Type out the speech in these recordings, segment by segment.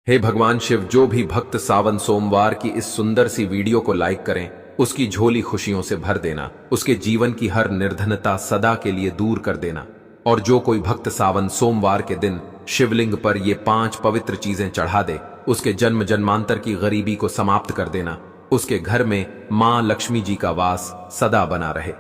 हे भगवान शिव, जो भी भक्त सावन सोमवार की इस सुंदर सी वीडियो को लाइक करें, उसकी झोली खुशियों से भर देना, उसके जीवन की हर निर्धनता सदा के लिए दूर कर देना। और जो कोई भक्त सावन सोमवार के दिन शिवलिंग पर ये 5 पवित्र चीजें चढ़ा दे, उसके जन्म जन्मांतर की गरीबी को समाप्त कर देना, उसके घर में मां लक्ष्मी जी का वास सदा बना रहे।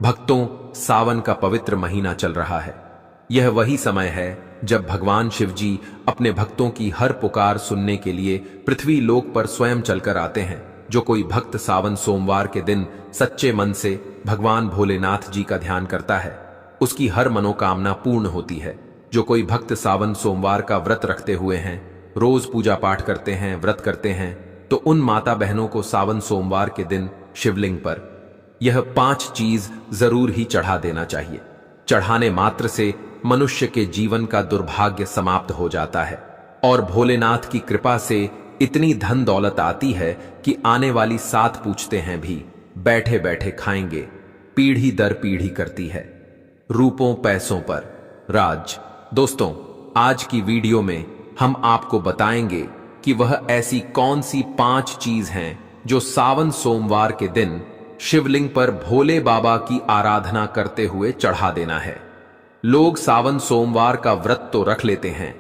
भक्तों, सावन का पवित्र महीना चल रहा है। यह वही समय है जब भगवान शिव जी अपने भक्तों की हर पुकार सुनने के लिए पृथ्वी लोक पर स्वयं चलकर आते हैं। जो कोई भक्त सावन सोमवार के दिन सच्चे मन से भगवान भोलेनाथ जी का ध्यान करता है, उसकी हर मनोकामना पूर्ण होती है। जो कोई भक्त सावन सोमवार का व्रत रखते हुए हैं, रोज पूजा पाठ करते हैं, व्रत करते हैं, तो उन माता बहनों को सावन सोमवार के दिन शिवलिंग पर यह 5 चीज जरूर ही चढ़ा देना चाहिए। चढ़ाने मात्र से मनुष्य के जीवन का दुर्भाग्य समाप्त हो जाता है और भोलेनाथ की कृपा से इतनी धन दौलत आती है कि आने वाली 7 पूछते हैं भी बैठे बैठे खाएंगे। पीढ़ी दर पीढ़ी करती है रूपों पैसों पर राज। दोस्तों, आज की वीडियो में हम आपको बताएंगे कि वह ऐसी कौन सी 5 चीज हैं जो सावन सोमवार के दिन शिवलिंग पर भोले बाबा की आराधना करते हुए चढ़ा देना है। लोग सावन सोमवार का व्रत तो रख लेते हैं,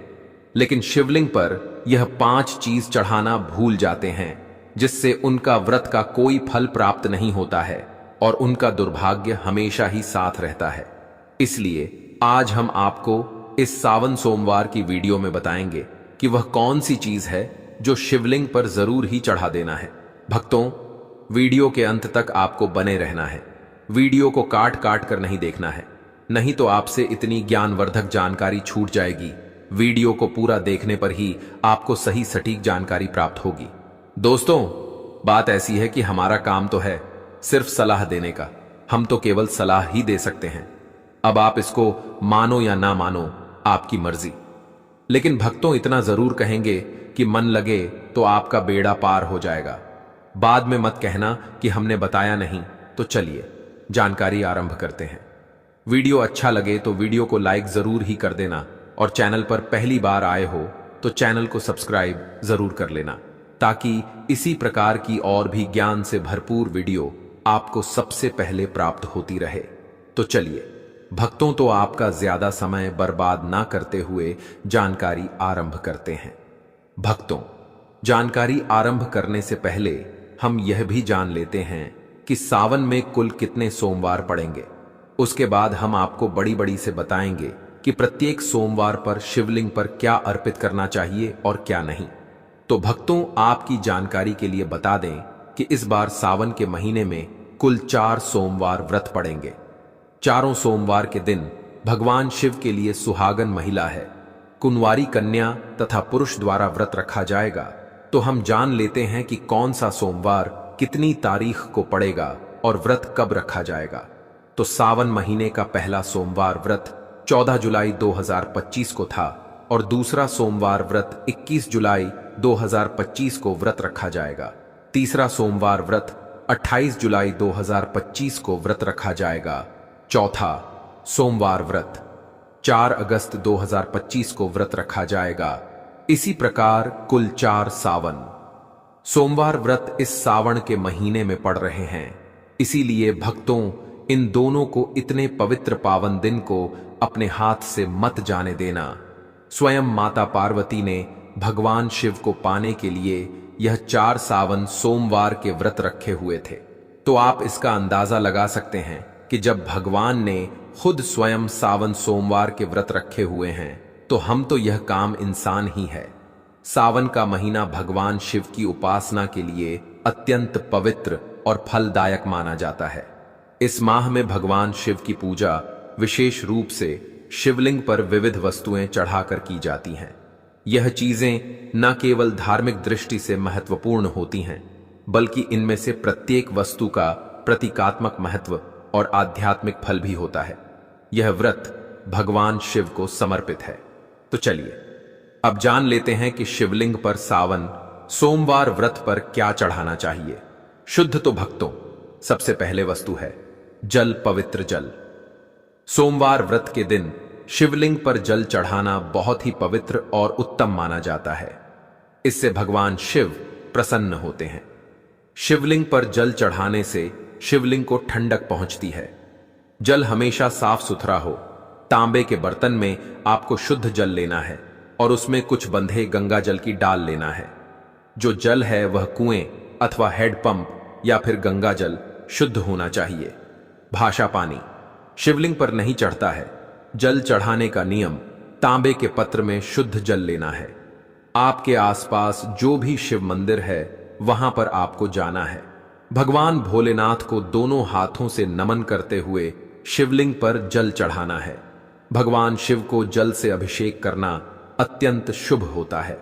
लेकिन शिवलिंग पर यह 5 चीज चढ़ाना भूल जाते हैं, जिससे उनका व्रत का कोई फल प्राप्त नहीं होता है और उनका दुर्भाग्य हमेशा ही साथ रहता है। इसलिए आज हम आपको इस सावन सोमवार की वीडियो में बताएंगे कि वह कौन सी चीज है जो शिवलिंग पर जरूर ही चढ़ा देना है। भक्तों, वीडियो के अंत तक आपको बने रहना है। वीडियो को काट काट कर नहीं देखना है, नहीं तो आपसे इतनी ज्ञानवर्धक जानकारी छूट जाएगी। वीडियो को पूरा देखने पर ही आपको सही सटीक जानकारी प्राप्त होगी। दोस्तों, बात ऐसी है कि हमारा काम तो है सिर्फ सलाह देने का। हम तो केवल सलाह ही दे सकते हैं। अब आप इसको मानो या ना मानो, आपकी मर्जी। लेकिन भक्तों, इतना जरूर कहेंगे कि मन लगे तो आपका बेड़ा पार हो जाएगा। बाद में मत कहना कि हमने बताया नहीं। तो चलिए जानकारी आरंभ करते हैं। वीडियो अच्छा लगे तो वीडियो को लाइक जरूर ही कर देना और चैनल पर पहली बार आए हो तो चैनल को सब्सक्राइब जरूर कर लेना, ताकि इसी प्रकार की और भी ज्ञान से भरपूर वीडियो आपको सबसे पहले प्राप्त होती रहे। तो चलिए भक्तों, तो आपका ज्यादा समय बर्बाद ना करते हुए जानकारी आरंभ करते हैं। भक्तों, जानकारी आरंभ करने से पहले हम यह भी जान लेते हैं कि सावन में कुल कितने सोमवार पड़ेंगे। उसके बाद हम आपको बड़ी बड़ी से बताएंगे कि प्रत्येक सोमवार पर शिवलिंग पर क्या अर्पित करना चाहिए और क्या नहीं। तो भक्तों, आपकी जानकारी के लिए बता दें कि इस बार सावन के महीने में कुल 4 सोमवार व्रत पड़ेंगे। चारों सोमवार के दिन भगवान शिव के लिए सुहागन महिला है, कुंवारी कन्या तथा पुरुष द्वारा व्रत रखा जाएगा। तो हम जान लेते हैं कि कौन सा सोमवार कितनी तारीख को पड़ेगा और व्रत कब रखा जाएगा। तो सावन महीने का पहला सोमवार व्रत 14 जुलाई 2025 को था और दूसरा सोमवार व्रत 21 जुलाई 2025 को व्रत रखा जाएगा। तीसरा सोमवार व्रत 28 जुलाई 2025 को व्रत रखा जाएगा। चौथा सोमवार व्रत 4 अगस्त 2025 को व्रत रखा जाएगा। इसी प्रकार कुल 4 सावन सोमवार व्रत इस सावन के महीने में पड़ रहे हैं। इसीलिए भक्तों, इन दोनों को इतने पवित्र पावन दिन को अपने हाथ से मत जाने देना। स्वयं माता पार्वती ने भगवान शिव को पाने के लिए यह 4 सावन सोमवार के व्रत रखे हुए थे। तो आप इसका अंदाजा लगा सकते हैं कि जब भगवान ने खुद स्वयं सावन सोमवार के व्रत रखे हुए हैं, तो हम तो यह काम इंसान ही है। सावन का महीना भगवान शिव की उपासना के लिए अत्यंत पवित्र और फलदायक माना जाता है। इस माह में भगवान शिव की पूजा विशेष रूप से शिवलिंग पर विविध वस्तुएं चढ़ाकर की जाती हैं। यह चीजें न केवल धार्मिक दृष्टि से महत्वपूर्ण होती हैं, बल्कि इनमें से प्रत्येक वस्तु का प्रतीकात्मक महत्व और आध्यात्मिक फल भी होता है। यह व्रत भगवान शिव को समर्पित है। तो चलिए अब जान लेते हैं कि शिवलिंग पर सावन सोमवार व्रत पर क्या चढ़ाना चाहिए। शुद्ध तो भक्तों, सबसे पहले वस्तु है जल, पवित्र जल। सोमवार व्रत के दिन शिवलिंग पर जल चढ़ाना बहुत ही पवित्र और उत्तम माना जाता है। इससे भगवान शिव प्रसन्न होते हैं। शिवलिंग पर जल चढ़ाने से शिवलिंग को ठंडक पहुंचती है। जल हमेशा साफ सुथरा हो। तांबे के बर्तन में आपको शुद्ध जल लेना है और उसमें कुछ बंधे गंगा जल की डाल लेना है। जो जल है वह कुएं अथवा हैंडपंप या फिर गंगा जल शुद्ध होना चाहिए। भाषा पानी शिवलिंग पर नहीं चढ़ता है। जल चढ़ाने का नियम तांबे के पत्र में शुद्ध जल लेना है। आपके आसपास जो भी शिव मंदिर है वहां पर आपको जाना है। भगवान भोलेनाथ को दोनों हाथों से नमन करते हुए शिवलिंग पर जल चढ़ाना है। भगवान शिव को जल से अभिषेक करना अत्यंत शुभ होता है।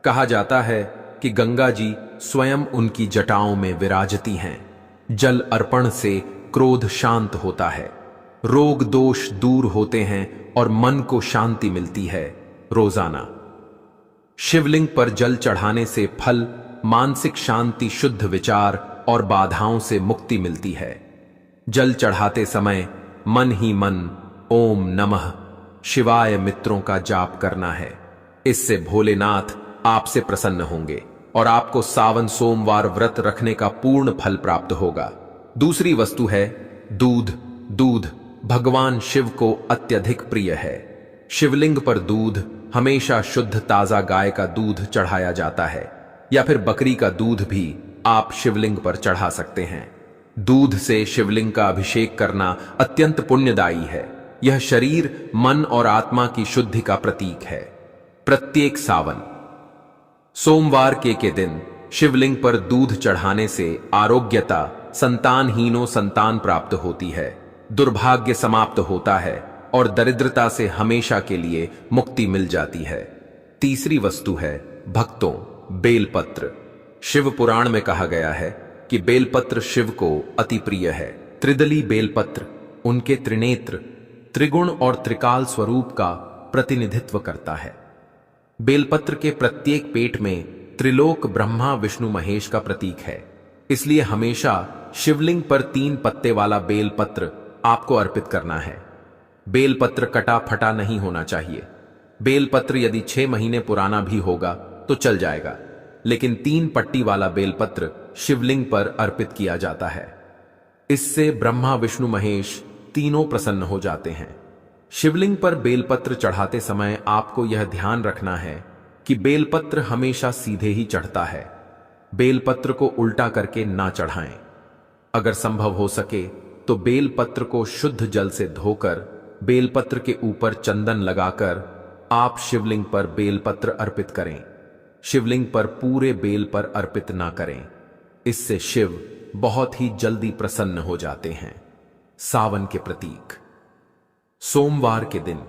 कहा जाता है कि गंगा जी स्वयं उनकी जटाओं में विराजती हैं। जल अर्पण से क्रोध शांत होता है, रोग दोष दूर होते हैं और मन को शांति मिलती है। रोजाना शिवलिंग पर जल चढ़ाने से फल, मानसिक शांति, शुद्ध विचार और बाधाओं से मुक्ति मिलती है। जल चढ़ाते समय मन ही मन ओम नमः शिवाय मित्रों का जाप करना है। इससे भोलेनाथ आपसे प्रसन्न होंगे और आपको सावन सोमवार व्रत रखने का पूर्ण फल प्राप्त होगा। दूसरी वस्तु है दूध। दूध भगवान शिव को अत्यधिक प्रिय है। शिवलिंग पर दूध हमेशा शुद्ध ताजा गाय का दूध चढ़ाया जाता है या फिर बकरी का दूध भी आप शिवलिंग पर चढ़ा सकते हैं। दूध से शिवलिंग का अभिषेक करना अत्यंत पुण्यदायी है। यह शरीर, मन और आत्मा की शुद्धि का प्रतीक है। प्रत्येक सावन सोमवार के दिन शिवलिंग पर दूध चढ़ाने से आरोग्यता, संतानहीनों संतान प्राप्त होती है, दुर्भाग्य समाप्त होता है और दरिद्रता से हमेशा के लिए मुक्ति मिल जाती है। तीसरी वस्तु है भक्तों बेलपत्र। शिव पुराण में कहा गया है कि बेलपत्र शिव को अति प्रिय है। त्रिदली बेलपत्र उनके त्रिनेत्र, त्रिगुण और त्रिकाल स्वरूप का प्रतिनिधित्व करता है। बेलपत्र के प्रत्येक पेट में त्रिलोक ब्रह्मा विष्णु महेश का प्रतीक है। इसलिए हमेशा शिवलिंग पर 3 पत्ते वाला बेलपत्र आपको अर्पित करना है। बेलपत्र कटा फटा नहीं होना चाहिए। बेलपत्र यदि 6 महीने पुराना भी होगा तो चल जाएगा, लेकिन 3 पट्टी वाला बेलपत्र शिवलिंग पर अर्पित किया जाता है। इससे ब्रह्मा विष्णु महेश तीनों प्रसन्न हो जाते हैं। शिवलिंग पर बेलपत्र चढ़ाते समय आपको यह ध्यान रखना है कि बेलपत्र हमेशा सीधे ही चढ़ता है। बेलपत्र को उल्टा करके ना चढ़ाएं। अगर संभव हो सके तो बेलपत्र को शुद्ध जल से धोकर बेलपत्र के ऊपर चंदन लगाकर आप शिवलिंग पर बेलपत्र अर्पित करें। शिवलिंग पर पूरे बेल पर अर्पित ना करें। इससे शिव बहुत ही जल्दी प्रसन्न हो जाते हैं। सावन के प्रतीक सोमवार के दिन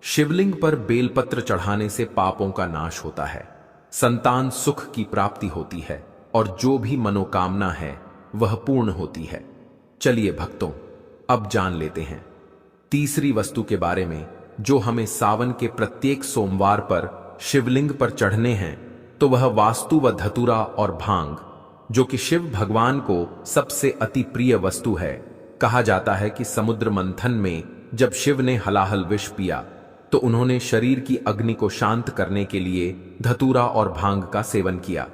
शिवलिंग पर बेलपत्र चढ़ाने से पापों का नाश होता है, संतान सुख की प्राप्ति होती है और जो भी मनोकामना है वह पूर्ण होती है। चलिए भक्तों, अब जान लेते हैं तीसरी वस्तु के बारे में जो हमें सावन के प्रत्येक सोमवार पर शिवलिंग पर चढ़ने हैं। तो वह वास्तु व धतूरा और भांग, जो कि शिव भगवान को सबसे अति प्रिय वस्तु है। कहा जाता है कि समुद्र मंथन में जब शिव ने हलाहल विष पिया तो उन्होंने शरीर की अग्नि को शांत करने के लिए धतूरा और भांग का सेवन किया।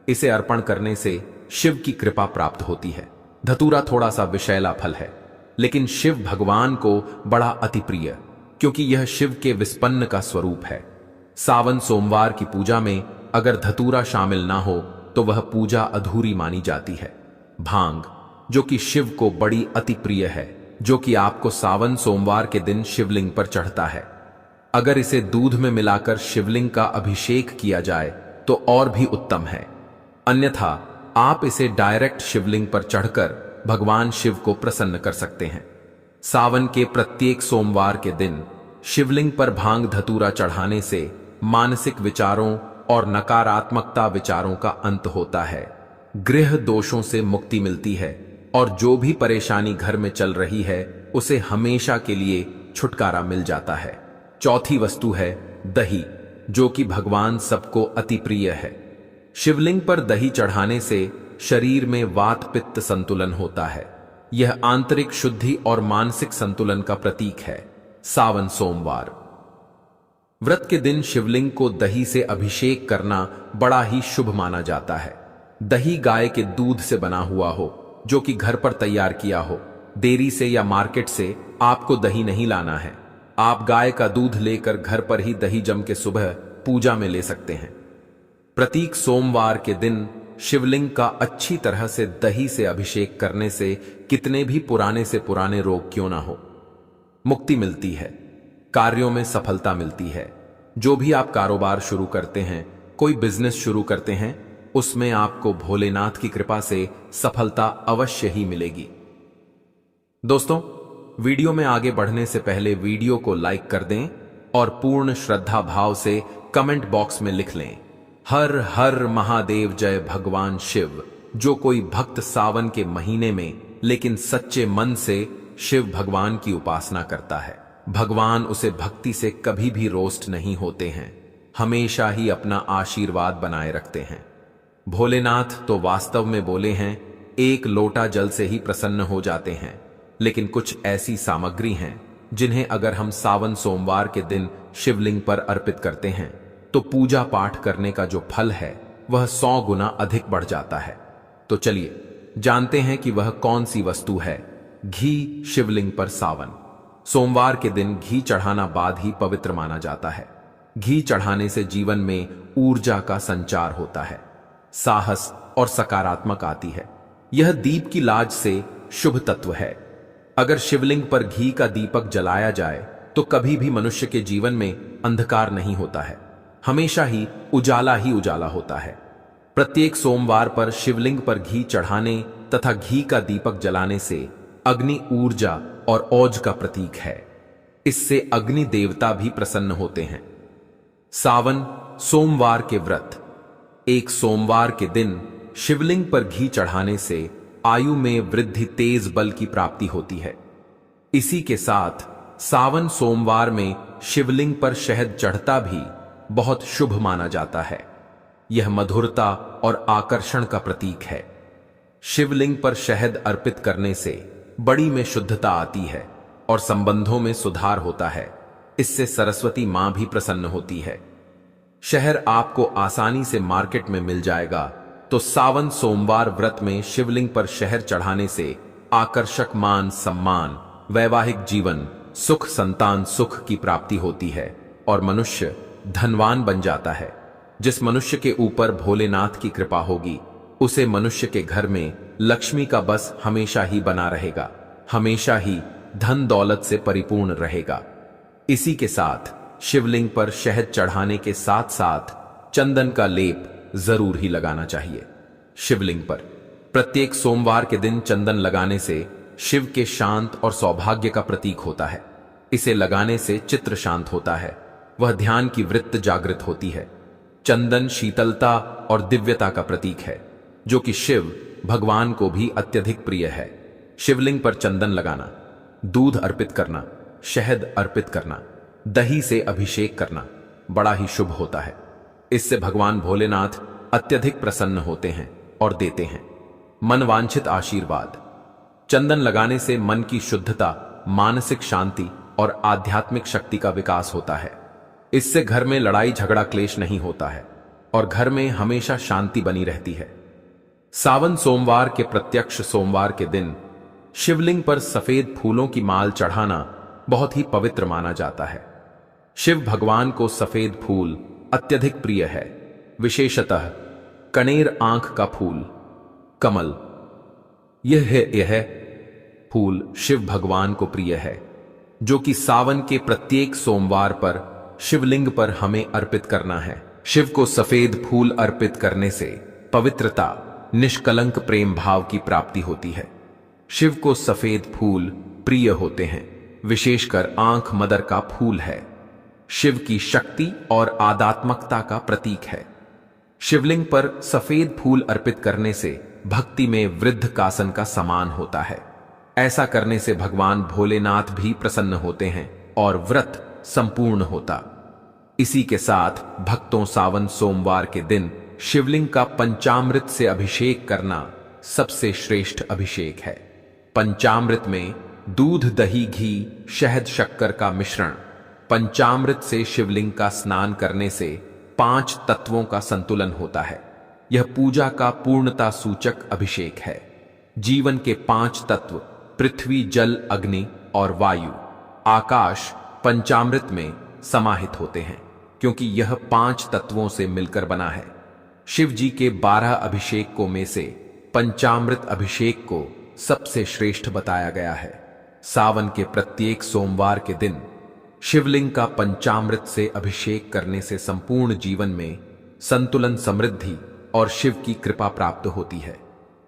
इसे अर्पण करने से शिव की कृपा प्राप्त होती है। धतूरा थोड़ा सा विषैला फल है, लेकिन शिव भगवान को बड़ा अति प्रिय, क्योंकि यह शिव के विस्पन्न का स्वरूप है। सावन सोमवार की पूजा में अगर धतूरा शामिल ना हो तो वह पूजा अधूरी मानी जाती है। भांग, जो कि शिव को बड़ी अति प्रिय है, जो कि आपको सावन सोमवार के दिन शिवलिंग पर चढ़ता है। अगर इसे दूध में मिलाकर शिवलिंग का अभिषेक किया जाए तो और भी उत्तम है। अन्यथा आप इसे डायरेक्ट शिवलिंग पर चढ़कर भगवान शिव को प्रसन्न कर सकते हैं। सावन के प्रत्येक सोमवार के दिन शिवलिंग पर भांग धतूरा चढ़ाने से मानसिक विचारों और नकारात्मकता विचारों का अंत होता है, गृह दोषों से मुक्ति मिलती है और जो भी परेशानी घर में चल रही है उसे हमेशा के लिए छुटकारा मिल जाता है। चौथी वस्तु है दही, जो कि भगवान सबको अति प्रिय है। शिवलिंग पर दही चढ़ाने से शरीर में वात पित्त संतुलन होता है। यह आंतरिक शुद्धि और मानसिक संतुलन का प्रतीक है। सावन सोमवार व्रत के दिन शिवलिंग को दही से अभिषेक करना बड़ा ही शुभ माना जाता है। दही गाय के दूध से बना हुआ हो, जो कि घर पर तैयार किया हो। डेयरी से या मार्केट से आपको दही नहीं लाना है। आप गाय का दूध लेकर घर पर ही दही जम के सुबह पूजा में ले सकते हैं। प्रतीक सोमवार के दिन शिवलिंग का अच्छी तरह से दही से अभिषेक करने से कितने भी पुराने से पुराने रोग क्यों ना हो, मुक्ति मिलती है, कार्यों में सफलता मिलती है। जो भी आप कारोबार शुरू करते हैं, कोई बिजनेस शुरू करते हैं, उसमें आपको भोलेनाथ की कृपा से सफलता अवश्य ही मिलेगी। दोस्तों, वीडियो में आगे बढ़ने से पहले वीडियो को लाइक कर दें और पूर्ण श्रद्धा भाव से कमेंट बॉक्स में लिख लें, हर हर महादेव जय भगवान शिव। जो कोई भक्त सावन के महीने में लेकिन सच्चे मन से शिव भगवान की उपासना करता है, भगवान उसे भक्ति से कभी भी रोस्ट नहीं होते हैं, हमेशा ही अपना आशीर्वाद बनाए रखते हैं। भोलेनाथ तो वास्तव में बोले हैं, एक लोटा जल से ही प्रसन्न हो जाते हैं। लेकिन कुछ ऐसी सामग्री हैं जिन्हें अगर हम सावन सोमवार के दिन शिवलिंग पर अर्पित करते हैं तो पूजा पाठ करने का जो फल है वह 100 गुना अधिक बढ़ जाता है। तो चलिए जानते हैं कि वह कौन सी वस्तु है। घी शिवलिंग पर सावन सोमवार के दिन घी चढ़ाना बाद ही पवित्र माना जाता है। घी चढ़ाने से जीवन में ऊर्जा का संचार होता है, साहस और सकारात्मक आती है। यह दीप की लाज से शुभ तत्व है। अगर शिवलिंग पर घी का दीपक जलाया जाए तो कभी भी मनुष्य के जीवन में अंधकार नहीं होता है, हमेशा ही उजाला होता है। प्रत्येक सोमवार पर शिवलिंग पर घी चढ़ाने तथा घी का दीपक जलाने से अग्नि ऊर्जा और ओज का प्रतीक है। इससे अग्नि देवता भी प्रसन्न होते हैं। सावन सोमवार के व्रत। एक सोमवार के दिन शिवलिंग पर घी चढ़ाने से आयु में वृद्धि, तेज बल की प्राप्ति होती है। इसी के साथ सावन सोमवार में शिवलिंग पर शहद चढ़ता भी बहुत शुभ माना जाता है। यह मधुरता और आकर्षण का प्रतीक है। शिवलिंग पर शहद अर्पित करने से बड़ी में शुद्धता आती है और संबंधों में सुधार होता है। इससे सरस्वती मां भी प्रसन्न होती है। शहद आपको आसानी से मार्केट में मिल जाएगा। तो सावन सोमवार व्रत में शिवलिंग पर शहद चढ़ाने से आकर्षक मान सम्मान, वैवाहिक जीवन, सुख, संतान सुख की प्राप्ति होती है और मनुष्य धनवान बन जाता है। जिस मनुष्य के ऊपर भोलेनाथ की कृपा होगी उसे मनुष्य के घर में लक्ष्मी का बस हमेशा ही बना रहेगा, हमेशा ही धन दौलत से परिपूर्ण रहेगा। इसी के साथ शिवलिंग पर शहद चढ़ाने के साथ साथ चंदन का लेप जरूर ही लगाना चाहिए। शिवलिंग पर प्रत्येक सोमवार के दिन चंदन लगाने से शिव के शांत और सौभाग्य का प्रतीक होता है। इसे लगाने से चित्त शांत होता है, वह ध्यान की वृत्त जागृत होती है। चंदन शीतलता और दिव्यता का प्रतीक है, जो कि शिव भगवान को भी अत्यधिक प्रिय है। शिवलिंग पर चंदन लगाना, दूध अर्पित करना, शहद अर्पित करना, दही से अभिषेक करना बड़ा ही शुभ होता है। इससे भगवान भोलेनाथ अत्यधिक प्रसन्न होते हैं और देते हैं मनवांछित आशीर्वाद। चंदन लगाने से मन की शुद्धता, मानसिक शांति और आध्यात्मिक शक्ति का विकास होता है। इससे घर में लड़ाई झगड़ा क्लेश नहीं होता है और घर में हमेशा शांति बनी रहती है। सावन सोमवार के प्रत्यक्ष सोमवार के दिन शिवलिंग पर सफेद फूलों की माल चढ़ाना बहुत ही पवित्र माना जाता है। शिव भगवान को सफेद फूल अत्यधिक प्रिय है, विशेषतः कनेर आंख का फूल, कमल। यह फूल शिव भगवान को प्रिय है, जो कि सावन के प्रत्येक सोमवार पर शिवलिंग पर हमें अर्पित करना है। शिव को सफेद फूल अर्पित करने से पवित्रता, निष्कलंक प्रेम भाव की प्राप्ति होती है। शिव को सफेद फूल प्रिय होते हैं, विशेषकर आंख मदर का फूल है। शिव की शक्ति और आध्यात्मिकता का प्रतीक है। शिवलिंग पर सफेद फूल अर्पित करने से भक्ति में वृद्ध कासन का समान होता है। ऐसा करने से भगवान भोलेनाथ भी प्रसन्न होते हैं और व्रत संपूर्ण होता। इसी के साथ भक्तों सावन सोमवार के दिन शिवलिंग का पंचामृत से अभिषेक करना सबसे श्रेष्ठ अभिषेक है। पंचामृत में दूध, दही, घी, शहद, शक्कर का मिश्रण पंचामृत से शिवलिंग का स्नान करने से 5 तत्वों का संतुलन होता है। यह पूजा का पूर्णता सूचक अभिषेक है। जीवन के 5 तत्व पृथ्वी, जल, अग्नि और वायु, आकाश पंचामृत में समाहित होते हैं, क्योंकि यह 5 तत्वों से मिलकर बना है। शिव जी के 12 अभिषेकों में से पंचामृत अभिषेक को सबसे श्रेष्ठ बताया गया है। सावन के प्रत्येक सोमवार के दिन शिवलिंग का पंचामृत से अभिषेक करने से संपूर्ण जीवन में संतुलन, समृद्धि और शिव की कृपा प्राप्त होती है।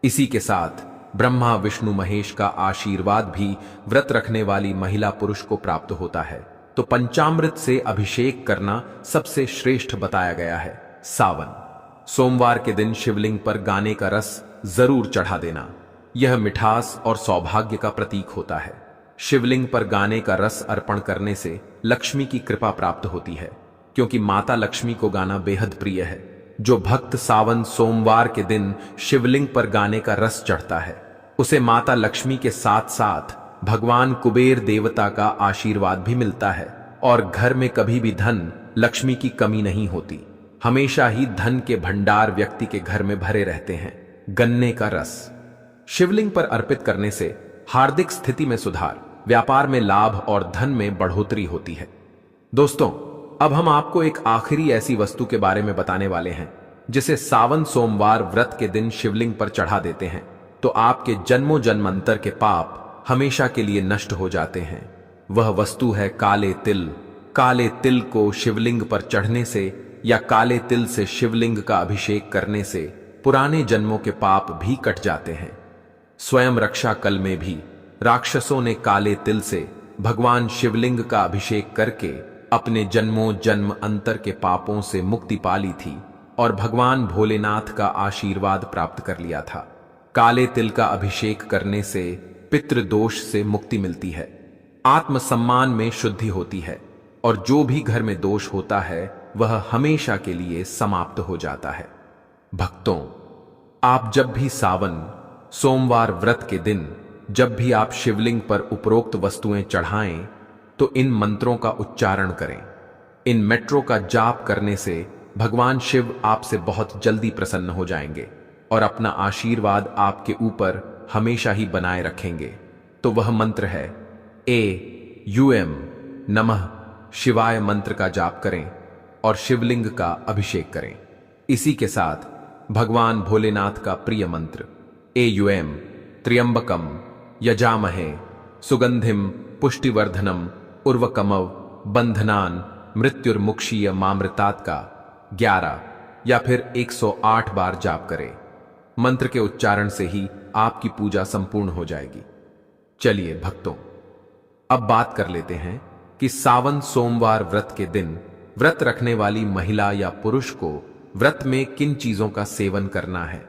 इसी के साथ ब्रह्मा, विष्णु, महेश का आशीर्वाद भी व्रत रखने वाली महिला पुरुष को प्राप्त होता है। तो पंचामृत से अभिषेक करना सबसे श्रेष्ठ बताया गया है। सावन सोमवार के दिन शिवलिंग पर गाने का रस जरूर चढ़ा देना। यह मिठास और सौभाग्य का प्रतीक होता है। शिवलिंग पर गाने का रस अर्पण करने से लक्ष्मी की कृपा प्राप्त होती है, क्योंकि माता लक्ष्मी को गाना बेहद प्रिय है। जो भक्त सावन सोमवार के दिन शिवलिंग पर गाने का रस चढ़ता है, उसे माता लक्ष्मी के साथ साथ भगवान कुबेर देवता का आशीर्वाद भी मिलता है और घर में कभी भी धन, लक्ष्मी की कमी नहीं होती। हमेशा ही धन के भंडार व्यक्ति के घर में भरे रहते हैं। गन्ने का रस शिवलिंग पर अर्पित करने से हार्दिक स्थिति में सुधार, व्यापार में लाभ और धन में बढ़ोतरी होती है। दोस्तों, अब हम आपको एक आखिरी ऐसी वस्तु के बारे में बताने वाले हैं जिसे सावन सोमवार व्रत के दिन शिवलिंग पर चढ़ा देते हैं तो आपके जन्मों जन्मांतर के पाप हमेशा के लिए नष्ट हो जाते हैं। वह वस्तु है काले तिल। काले तिल को शिवलिंग पर चढ़ने से या काले तिल से शिवलिंग का अभिषेक करने से पुराने जन्मों के पाप भी कट जाते हैं। स्वयं रक्षा कल में भी राक्षसों ने काले तिल से भगवान शिवलिंग का अभिषेक करके अपने जन्मों जन्म अंतर के पापों से मुक्ति पा ली थी और भगवान भोलेनाथ का आशीर्वाद प्राप्त कर लिया था। काले तिल का अभिषेक करने से पितृदोष से मुक्ति मिलती है, आत्मसम्मान में शुद्धि होती है और जो भी घर में दोष होता है वह हमेशा के लिए समाप्त हो जाता है। भक्तों, आप जब भी सावन सोमवार व्रत के दिन जब भी आप शिवलिंग पर उपरोक्त वस्तुएं चढ़ाएं तो इन मंत्रों का उच्चारण करें। इन मेट्रो का जाप करने से भगवान शिव आपसे बहुत जल्दी प्रसन्न हो जाएंगे और अपना आशीर्वाद आपके ऊपर हमेशा ही बनाए रखेंगे। तो वह मंत्र है AUM नमः शिवाय मंत्र का जाप करें और शिवलिंग का अभिषेक करें। इसी के साथ भगवान भोलेनाथ का प्रिय मंत्र AUM त्र्यंबकम यजामहे सुगंधिम पुष्टिवर्धनम उर्वकमव बंधनान मृत्युर्मुक्षीय मामृतात का 11 या फिर 108 बार जाप करें। मंत्र के उच्चारण से ही आपकी पूजा संपूर्ण हो जाएगी। चलिए भक्तों, अब बात कर लेते हैं कि सावन सोमवार व्रत के दिन व्रत रखने वाली महिला या पुरुष को व्रत में किन चीजों का सेवन करना है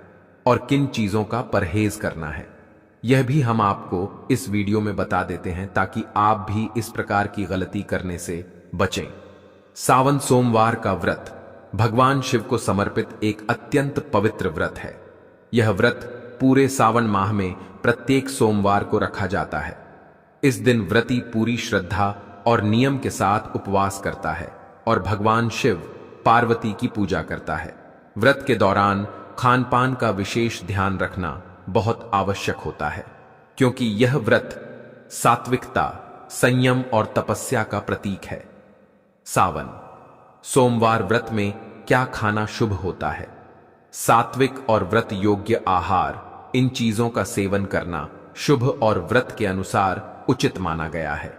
और किन चीजों का परहेज करना है। यह भी हम आपको इस वीडियो में बता देते हैं ताकि आप भी इस प्रकार की गलती करने से बचें। सावन सोमवार का व्रत भगवान शिव को समर्पित एक अत्यंत पवित्र व्रत है। यह व्रत पूरे सावन माह में प्रत्येक सोमवार को रखा जाता है। इस दिन व्रती पूरी श्रद्धा और नियम के साथ उपवास करता है और भगवान शिव पार्वती की पूजा करता है। व्रत के दौरान खान पान का विशेष ध्यान रखना बहुत आवश्यक होता है, क्योंकि यह व्रत सात्विकता, संयम और तपस्या का प्रतीक है। सावन सोमवार व्रत में क्या खाना शुभ होता है? सात्विक और व्रत योग्य आहार, इन चीजों का सेवन करना शुभ और व्रत के अनुसार उचित माना गया है।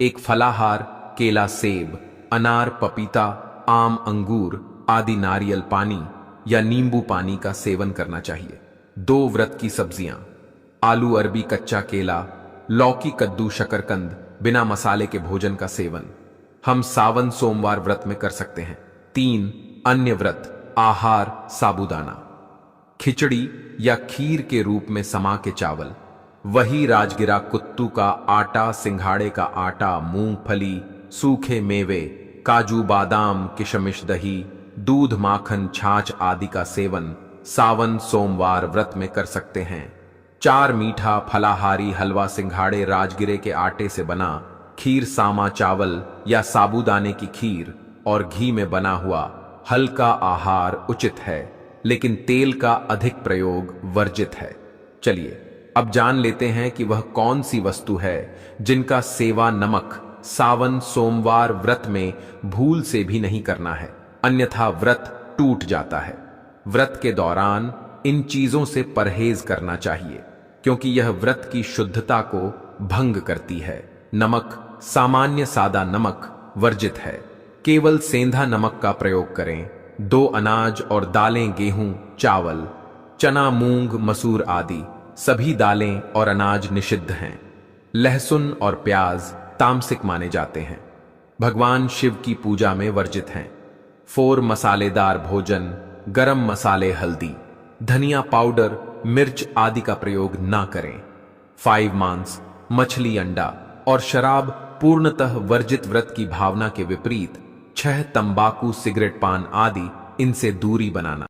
एक फलाहार केला, सेब, अनार, पपीता, आम, अंगूर आदि नारियल पानी या नींबू पानी का सेवन करना चाहिए। 2 व्रत की सब्जियां, आलू, अरबी, कच्चा केला, लौकी, कद्दू, शकरकंद, बिना मसाले के भोजन का सेवन हम सावन सोमवार व्रत में कर सकते हैं। 3 अन्य व्रत आहार, साबूदाना, खिचड़ी या खीर के रूप में समा के चावल, वही राजगिरा, कुत्तू का आटा, सिंघाड़े का आटा, मूंगफली, सूखे मेवे, काजू, बादाम, किशमिश, दही, दूध, माखन, छाछ आदि का सेवन सावन सोमवार व्रत में कर सकते हैं। 4 मीठा फलाहारी हलवा, सिंघाड़े, राजगिरे के आटे से बना खीर सामा चावल या साबूदाने की खीर और घी में बना हुआ हल्का आहार उचित है, लेकिन तेल का अधिक प्रयोग वर्जित है। चलिए अब जान लेते हैं कि वह कौन सी वस्तु है जिनका सेवा नमक सावन सोमवार व्रत में भूल से भी नहीं करना है, अन्यथा व्रत टूट जाता है। व्रत के दौरान इन चीजों से परहेज करना चाहिए क्योंकि यह व्रत की शुद्धता को भंग करती है। नमक सामान्य सादा नमक वर्जित है, केवल सेंधा नमक का प्रयोग करें। 2 अनाज और दालें गेहूं, चावल, चना, मूंग, मसूर आदि सभी दालें और अनाज निषिद्ध हैं। लहसुन और प्याज तामसिक माने जाते हैं, भगवान शिव की पूजा में वर्जित हैं। 4 मसालेदार भोजन, गरम मसाले, हल्दी, धनिया पाउडर, मिर्च आदि का प्रयोग ना करें। 5 मांस, मछली, अंडा और शराब पूर्णतः वर्जित। व्रत की भावना के विपरीत 6 तंबाकू, सिगरेट पान आदि इनसे दूरी बनाना।